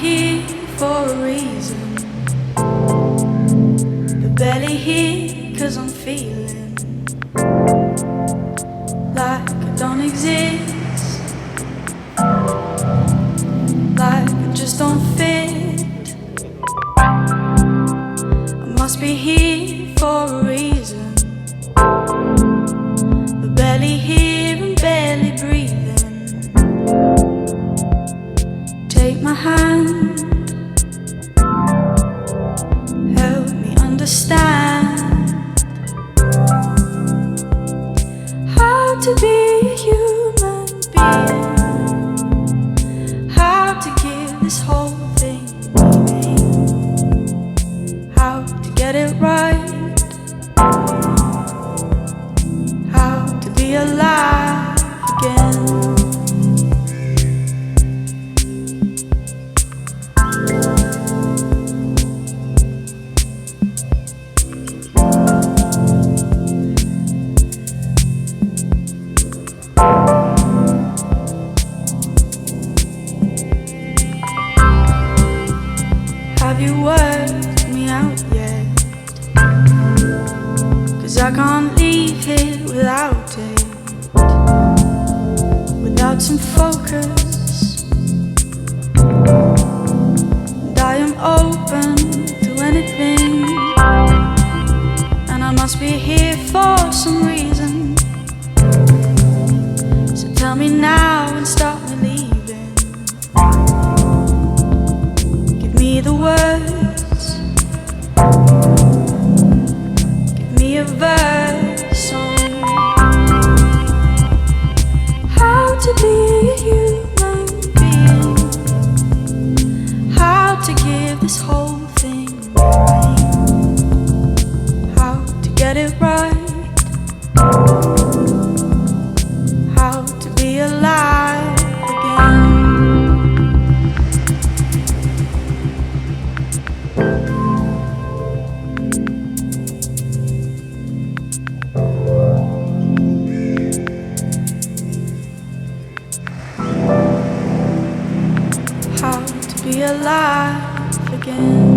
here for a reason, but barely here 'cause I'm feeling like I don't exist, like I just don't fit. I must be here for a reason, but barely here and barely breathing. Take my hand, help me understand how to be a human being, how to give this whole thing meaning, how to get it right, how to be alive again. Have you worked me out yet? 'Cause I can't leave here without it, without some focus. And I am open to anything, and I must be here for some reason. So tell me now and stop me leaving. Give me the words, give me a verse song, how to be a human being, how to give this whole thing meaning, how to get it right, how to be alive again. How to be alive again.